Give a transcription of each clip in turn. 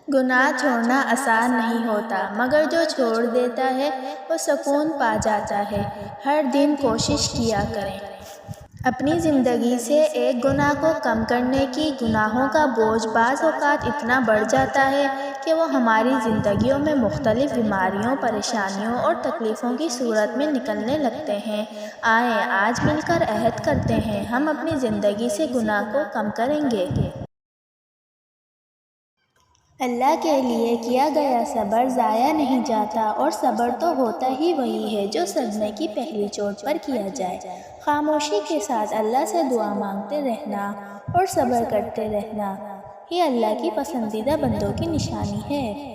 گناہ چھوڑنا آسان نہیں ہوتا، مگر جو چھوڑ دیتا ہے وہ سکون پا جاتا ہے۔ ہر دن کوشش کیا کریں اپنی زندگی سے ایک گناہ کو کم کرنے کی۔ گناہوں کا بوجھ بعض اوقات اتنا بڑھ جاتا ہے کہ وہ ہماری زندگیوں میں مختلف بیماریوں، پریشانیوں اور تکلیفوں کی صورت میں نکلنے لگتے ہیں۔ آئیں آج مل کر عہد کرتے ہیں، ہم اپنی زندگی سے گناہ کو کم کریں گے۔ اللہ کے لیے کیا گیا صبر ضائع نہیں جاتا، اور صبر تو ہوتا ہی وہی ہے جو صدمے کی پہلی چوٹ پر کیا جائے۔ خاموشی کے ساتھ اللہ سے دعا مانگتے رہنا اور صبر کرتے رہنا ہی اللہ کی پسندیدہ بندوں کی نشانی ہے۔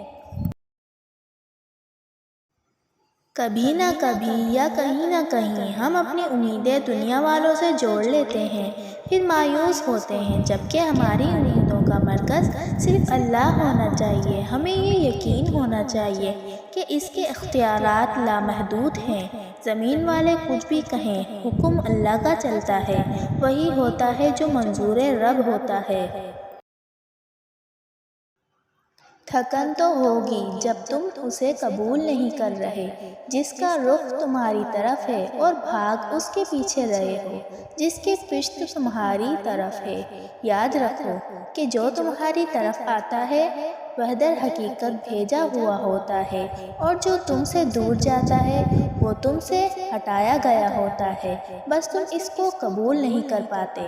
کبھی نہ کبھی یا کہیں نہ کہیں ہم اپنی امیدیں دنیا والوں سے جوڑ لیتے ہیں، پھر مایوس ہوتے ہیں، جبکہ ہماری امیدوں کا مرکز صرف اللہ ہونا چاہیے۔ ہمیں یہ یقین ہونا چاہیے کہ اس کے اختیارات لامحدود ہیں۔ زمین والے کچھ بھی کہیں، حکم اللہ کا چلتا ہے، وہی ہوتا ہے جو منظور رب ہوتا ہے۔ تھکن تو ہوگی جب تم اسے قبول نہیں کر رہے جس کا رخ تمہاری طرف ہے، اور بھاگ اس کے پیچھے رہے ہو جس کی پشت تمہاری طرف ہے۔ یاد رکھو کہ جو تمہاری طرف آتا ہے وہ در حقیقت بھیجا ہوا ہوتا ہے، اور جو تم سے دور جاتا ہے وہ تم سے ہٹایا گیا ہوتا ہے، بس تم اس کو قبول نہیں کر پاتے۔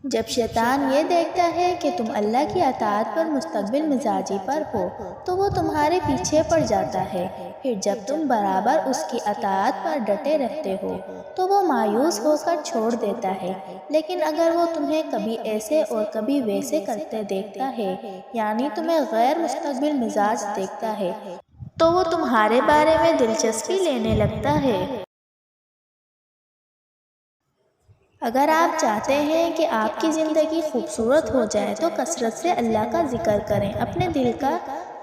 جب شیطان یہ دیکھتا ہے کہ تم اللہ کی اطاعت پر مستقبل مزاجی پر ہو تو وہ تمہارے پیچھے پڑ جاتا ہے۔ پھر جب تم برابر اس کی اطاعت پر ڈٹے رہتے ہو تو وہ مایوس ہو کر چھوڑ دیتا ہے۔ لیکن اگر وہ تمہیں کبھی ایسے اور کبھی ویسے کرتے دیکھتا ہے، یعنی تمہیں غیر مستقبل مزاج دیکھتا ہے، تو وہ تمہارے بارے میں دلچسپی لینے لگتا ہے۔ اگر آپ چاہتے ہیں کہ آپ کی زندگی خوبصورت ہو جائے تو کثرت سے اللہ کا ذکر کریں، اپنے دل کا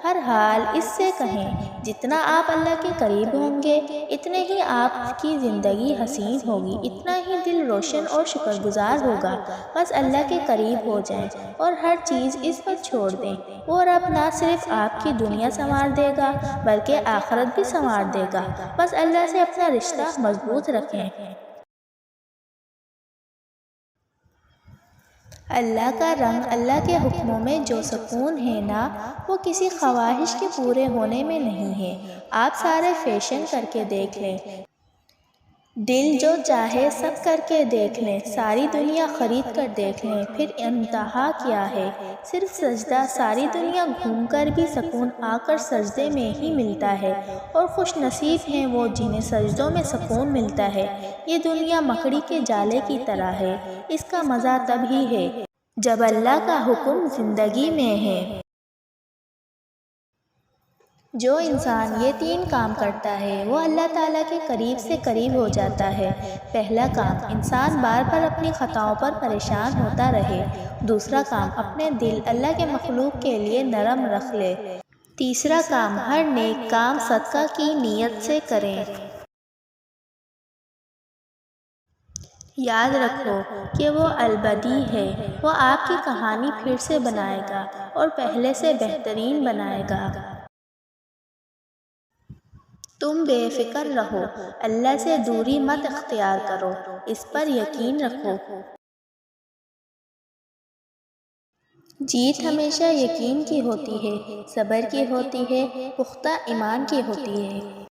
ہر حال اس سے کہیں۔ جتنا آپ اللہ کے قریب ہوں گے اتنے ہی آپ کی زندگی حسین ہوگی، اتنا ہی دل روشن اور شکر گزار ہوگا۔ بس اللہ کے قریب ہو جائیں اور ہر چیز اس پر چھوڑ دیں۔ وہ رب نہ صرف آپ کی دنیا سنوار دے گا بلکہ آخرت بھی سنوار دے گا۔ بس اللہ سے اپنا رشتہ مضبوط رکھیں۔ اللہ کا رنگ، اللہ کے حکموں میں جو سکون ہے نا، وہ کسی خواہش کے پورے ہونے میں نہیں ہے۔ آپ سارے فیشن کر کے دیکھ لیں، دل جو چاہے سب کر کے دیکھ لیں، ساری دنیا خرید کر دیکھ لیں، پھر انتہا کیا ہے؟ صرف سجدہ۔ ساری دنیا گھوم کر بھی سکون آ کر سجدے میں ہی ملتا ہے، اور خوش نصیب ہیں وہ جنہیں سجدوں میں سکون ملتا ہے۔ یہ دنیا مکڑی کے جالے کی طرح ہے، اس کا مزہ تب ہی ہے جب اللہ کا حکم زندگی میں ہے۔ جو انسان یہ 3 کام کرتا ہے وہ اللہ تعالیٰ کے قریب سے قریب ہو جاتا ہے۔ پہلا کام، انسان بار بار اپنی خطاؤں پر پریشان ہوتا رہے۔ دوسرا کام، اپنے دل اللہ کے مخلوق کے لیے نرم رکھ لے۔ تیسرا کام، ہر نیک کام صدقہ کی نیت سے کریں۔ یاد رکھو کہ وہ البدی ہے، وہ آپ کی کہانی پھر سے بنائے گا اور پہلے سے بہترین بنائے گا۔ تم بے فکر رہو، اللہ سے دوری مت اختیار کرو، اس پر یقین رکھو۔ جیت ہمیشہ یقین کی ہوتی ہے، صبر کی ہوتی ہے، پختہ ایمان کی ہوتی ہے۔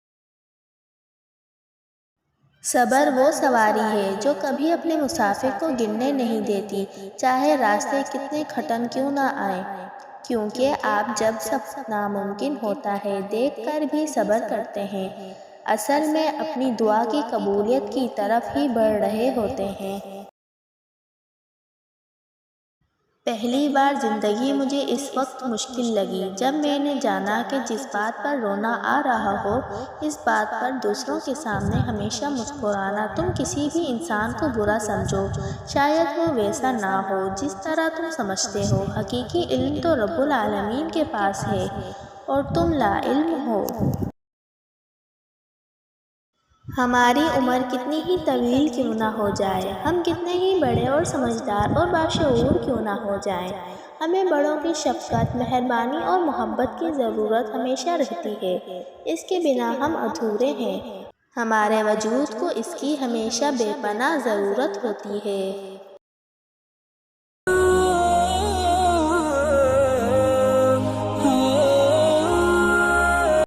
صبر وہ سواری ہے جو کبھی اپنے مسافر کو گرنے نہیں دیتی، چاہے راستے کتنے کٹھن کیوں نہ آئیں۔ کیونکہ آپ جب سب ناممکن ہوتا ہے دیکھ کر بھی صبر کرتے ہیں، اصل میں اپنی دعا کی قبولیت کی طرف ہی بڑھ رہے ہوتے ہیں۔ پہلی بار زندگی مجھے اس وقت مشکل لگی جب میں نے جانا کہ جس بات پر رونا آ رہا ہو، اس بات پر دوسروں کے سامنے ہمیشہ مسکرانا۔ تم کسی بھی انسان کو برا سمجھو، شاید وہ ویسا نہ ہو جس طرح تم سمجھتے ہو۔ حقیقی علم تو رب العالمین کے پاس ہے اور تم لا علم ہو۔ ہماری عمر کتنی ہی طویل کیوں نہ ہو جائے، ہم کتنے ہی بڑے اور سمجھدار اور باشعور کیوں نہ ہو جائیں، ہمیں بڑوں کی شفقت، مہربانی اور محبت کی ضرورت ہمیشہ رہتی ہے۔ اس کے بنا ہم ادھورے ہیں۔ ہمارے وجود کو اس کی ہمیشہ بے پناہ ضرورت ہوتی ہے۔